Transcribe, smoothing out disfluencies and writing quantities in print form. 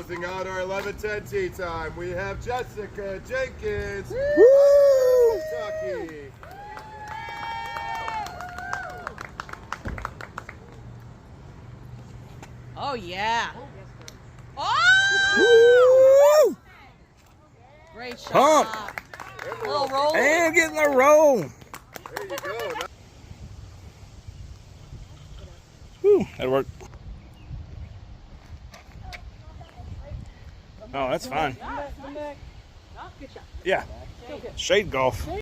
closing out our 11-10 tee time, we have Jessica Jenkins, Woo! Kentucky. Oh, yeah. Oh! Woo! Great shot. Pump. Little roll. And getting a roll. There you go. Whew, that worked. Oh, that's fine. Yeah. Shade golf.